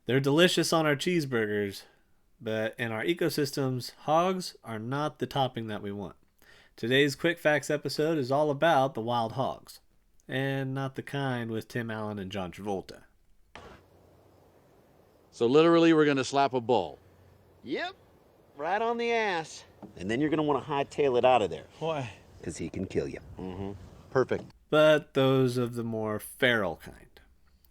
They're delicious on our cheeseburgers, but in our ecosystems, hogs are not the topping that we want. Today's Quick Facts episode is all about the wild hogs, and not the kind with Tim Allen and John Travolta. So literally, we're going to slap a bull. Yep, right on the ass. And then you're gonna want to hightail it out of there. Why? Because he can kill you. Perfect. But those of the more feral kind.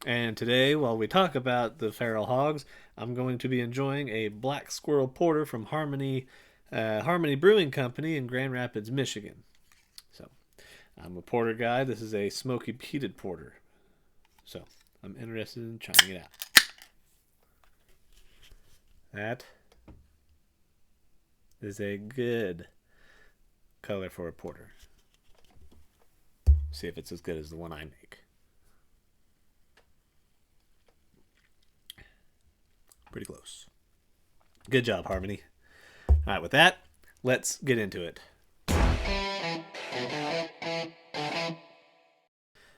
And today, while we talk about the feral hogs, I'm going to be enjoying a Black Squirrel Porter from Harmony Brewing Company in Grand Rapids, Michigan. So, I'm a porter guy. This is a smoky peated porter. So, I'm interested in trying it out. That is a good color for a porter. See if it's as good as the one I make. Pretty close. Good job, Harmony. All right, with that, let's get into it.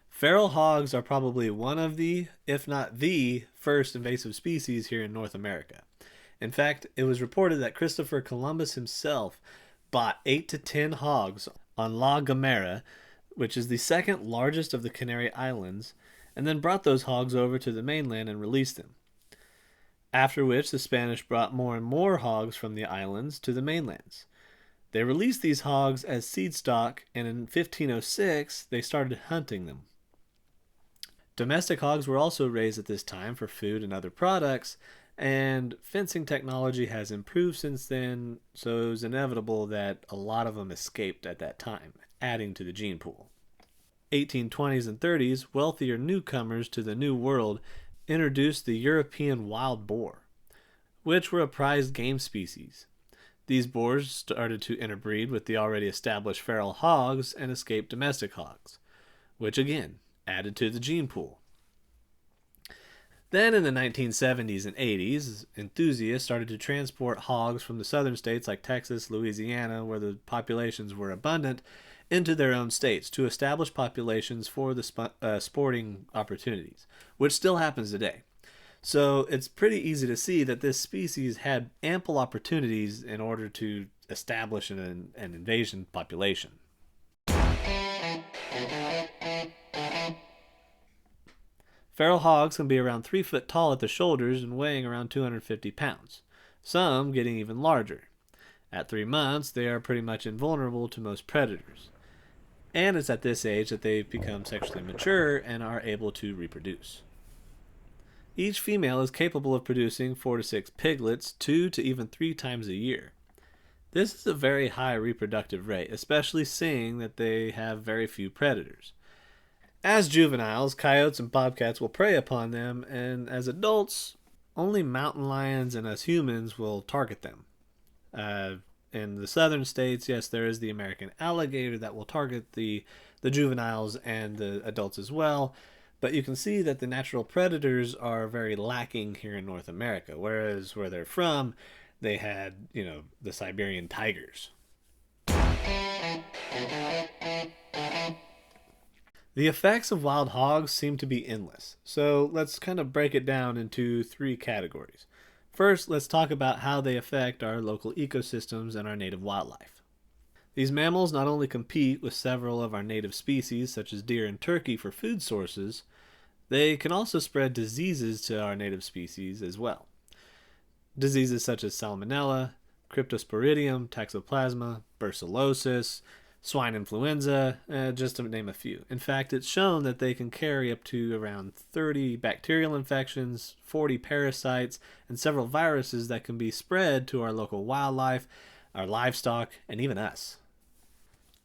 Feral hogs are probably one of the, if not the, first invasive species here in North America. In fact, it was reported that Christopher Columbus himself bought 8 to 10 hogs on La Gomera, which is the second largest of the Canary Islands, and then brought those hogs over to the mainland and released them. After which, the Spanish brought more and more hogs from the islands to the mainlands. They released these hogs as seed stock, and in 1506, they started hunting them. Domestic hogs were also raised at this time for food and other products, and fencing technology has improved since then, so it was inevitable that a lot of them escaped at that time, adding to the gene pool. 1820s and 30s, wealthier newcomers to the New World introduced the European wild boar, which were a prized game species. These boars started to interbreed with the already established feral hogs and escaped domestic hogs, which again added to the gene pool. Then in the 1970s and 80s, enthusiasts started to transport hogs from the southern states like Texas, Louisiana, where the populations were abundant, into their own states to establish populations for the sporting opportunities, which still happens today. So it's pretty easy to see that this species had ample opportunities in order to establish an invasion population. Feral hogs can be around 3 foot tall at the shoulders and weighing around 250 pounds, some getting even larger. At 3 months, they are pretty much invulnerable to most predators. And it's at this age that they become sexually mature and are able to reproduce. Each female is capable of producing 4 to 6 piglets 2 to even 3 times a year. This is a very high reproductive rate, especially seeing that they have very few predators. As juveniles, coyotes and bobcats will prey upon them, and as adults, only mountain lions and us humans will target them. In the southern states, yes, there is the American alligator that will target the juveniles and the adults as well, but you can see that the natural predators are very lacking here in North America, whereas where they're from, they had, the Siberian tigers. The effects of wild hogs seem to be endless, so let's kind of break it down into 3 categories. First, let's talk about how they affect our local ecosystems and our native wildlife. These mammals not only compete with several of our native species, such as deer and turkey, for food sources, they can also spread diseases to our native species as well. Diseases such as Salmonella, Cryptosporidium, Toxoplasma, Brucellosis, swine influenza, just to name a few. In fact, it's shown that they can carry up to around 30 bacterial infections, 40 parasites, and several viruses that can be spread to our local wildlife, our livestock, and even us.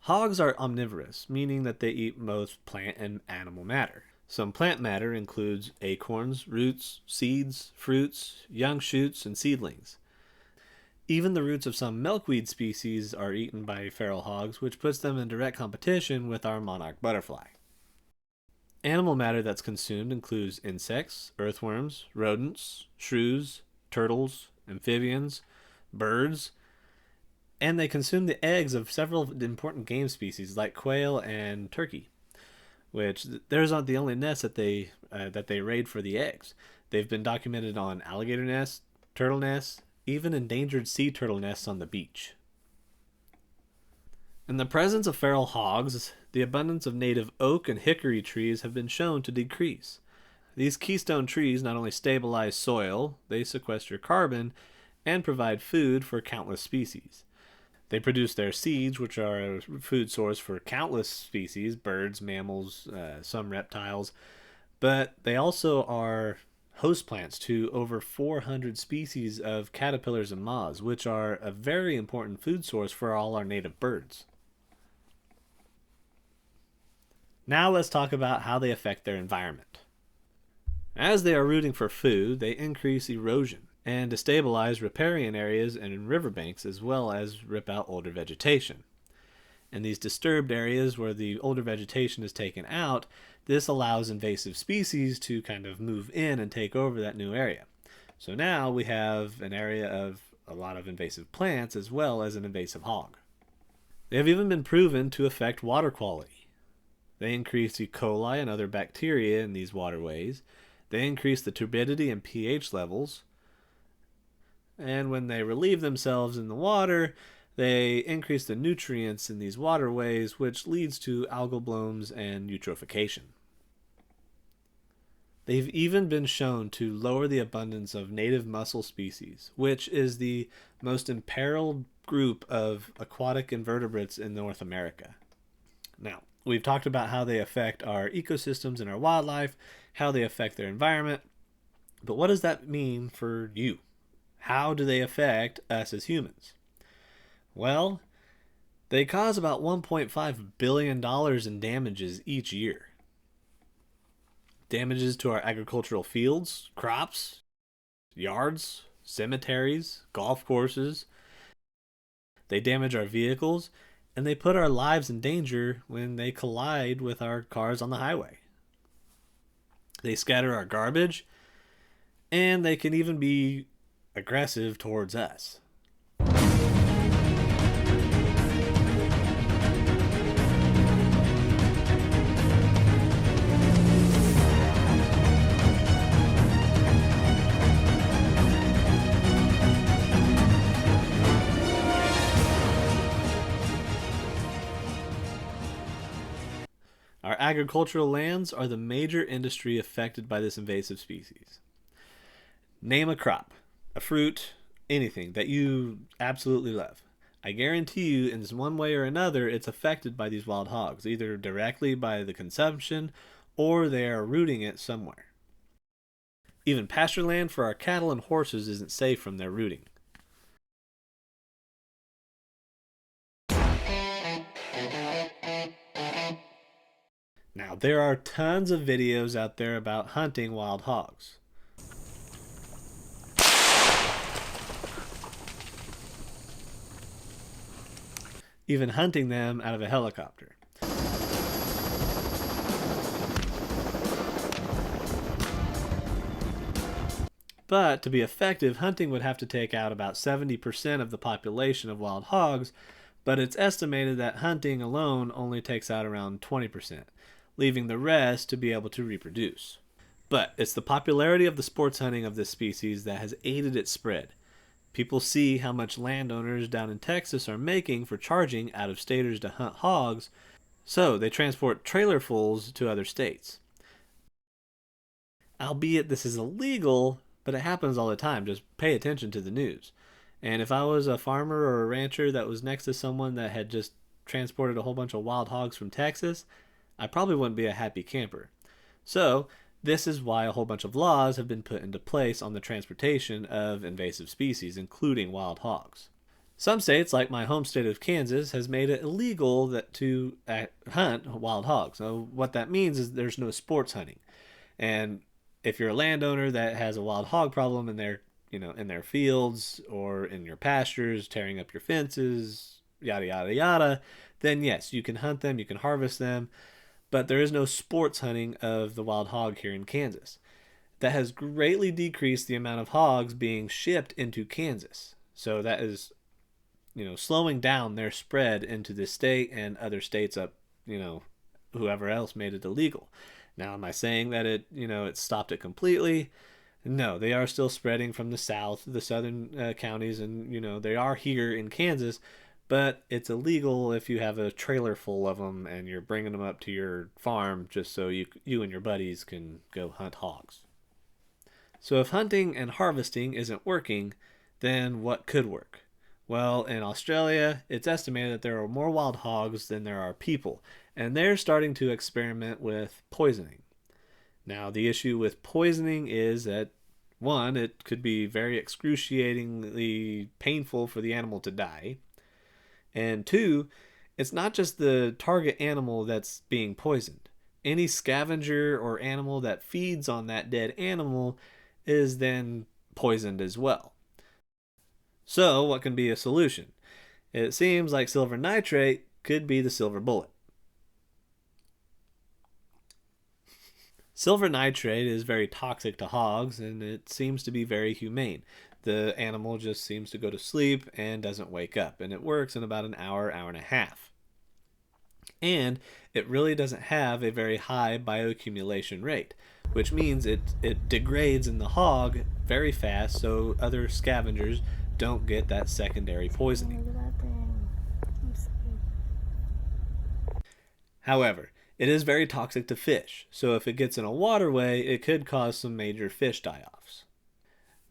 Hogs are omnivorous, meaning that they eat most plant and animal matter. Some plant matter includes acorns, roots, seeds, fruits, young shoots, and seedlings. Even the roots of some milkweed species are eaten by feral hogs, which puts them in direct competition with our monarch butterfly. Animal matter that's consumed includes insects, earthworms, rodents, shrews, turtles, amphibians, birds, and they consume the eggs of several important game species like quail and turkey, which theirs aren't the only nests that they raid for the eggs. They've been documented on alligator nests, turtle nests, even endangered sea turtle nests on the beach. In the presence of feral hogs, the abundance of native oak and hickory trees have been shown to decrease. These keystone trees not only stabilize soil, they sequester carbon and provide food for countless species. They produce their seeds, which are a food source for countless species, birds, mammals, some reptiles, but they also are host plants to over 400 species of caterpillars and moths, which are a very important food source for all our native birds. Now let's talk about how they affect their environment. As they are rooting for food, they increase erosion and destabilize riparian areas and in riverbanks, as well as rip out older vegetation. In these disturbed areas where the older vegetation is taken out, this allows invasive species to kind of move in and take over that new area. So now we have an area of a lot of invasive plants as well as an invasive hog. They have even been proven to affect water quality. They increase E. coli and other bacteria in these waterways. They increase the turbidity and pH levels. And when they relieve themselves in the water, they increase the nutrients in these waterways, which leads to algal blooms and eutrophication. They've even been shown to lower the abundance of native mussel species, which is the most imperiled group of aquatic invertebrates in North America. Now, we've talked about how they affect our ecosystems and our wildlife, how they affect their environment, but what does that mean for you? How do they affect us as humans? Well, they cause about $1.5 billion in damages each year. Damages to our agricultural fields, crops, yards, cemeteries, golf courses. They damage our vehicles, and they put our lives in danger when they collide with our cars on the highway. They scatter our garbage, and they can even be aggressive towards us. Our agricultural lands are the major industry affected by this invasive species. Name a crop, a fruit, anything that you absolutely love. I guarantee you, in one way or another, it's affected by these wild hogs, either directly by the consumption or they are rooting it somewhere. Even pasture land for our cattle and horses isn't safe from their rooting. Now, there are tons of videos out there about hunting wild hogs. Even hunting them out of a helicopter. But to be effective, hunting would have to take out about 70% of the population of wild hogs, but it's estimated that hunting alone only takes out around 20%, leaving the rest to be able to reproduce. But it's the popularity of the sports hunting of this species that has aided its spread. People see how much landowners down in Texas are making for charging out-of-staters to hunt hogs, so they transport trailerfuls to other states. Albeit this is illegal, but it happens all the time. Just pay attention to the news. And if I was a farmer or a rancher that was next to someone that had just transported a whole bunch of wild hogs from Texas, I probably wouldn't be a happy camper. So, this is why a whole bunch of laws have been put into place on the transportation of invasive species, including wild hogs. Some states, like my home state of Kansas, has made it illegal to hunt wild hogs. So what that means is there's no sports hunting. And if you're a landowner that has a wild hog problem in their fields or in your pastures, tearing up your fences, yada yada yada, then yes, you can hunt them, you can harvest them. But there is no sports hunting of the wild hog here in Kansas. That has greatly decreased the amount of hogs being shipped into Kansas. So that is, slowing down their spread into this state and other states up, whoever else made it illegal. Now, am I saying that it stopped it completely? No, they are still spreading from the south, the southern counties, and they are here in Kansas, but it's illegal if you have a trailer full of them and you're bringing them up to your farm just so you and your buddies can go hunt hogs. So if hunting and harvesting isn't working, then what could work? Well, in Australia, it's estimated that there are more wild hogs than there are people, and they're starting to experiment with poisoning. Now, the issue with poisoning is that, one, it could be very excruciatingly painful for the animal to die, and two, it's not just the target animal that's being poisoned. Any scavenger or animal that feeds on that dead animal is then poisoned as well. So, what can be a solution? It seems like silver nitrate could be the silver bullet. Silver nitrate is very toxic to hogs, and it seems to be very humane. The animal just seems to go to sleep and doesn't wake up, and it works in about an hour, hour and a half. And it really doesn't have a very high bioaccumulation rate, which means it degrades in the hog very fast so other scavengers don't get that secondary poisoning. However, it is very toxic to fish, so if it gets in a waterway, it could cause some major fish die-offs.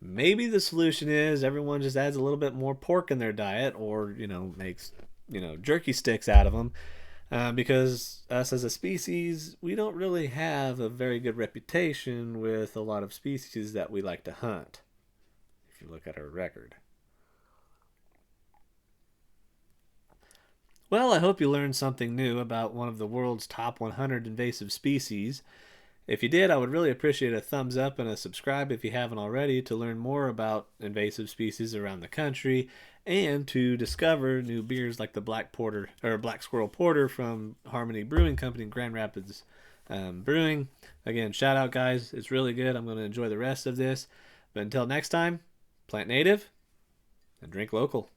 Maybe the solution is everyone just adds a little bit more pork in their diet or, makes, jerky sticks out of them. Because us as a species, we don't really have a very good reputation with a lot of species that we like to hunt, if you look at our record. Well, I hope you learned something new about one of the world's top 100 invasive species. If you did, I would really appreciate a thumbs up and a subscribe if you haven't already to learn more about invasive species around the country and to discover new beers like the Black Squirrel Porter from Harmony Brewing Company in Grand Rapids Brewing. Again, shout out guys, it's really good. I'm going to enjoy the rest of this. But until next time, plant native and drink local.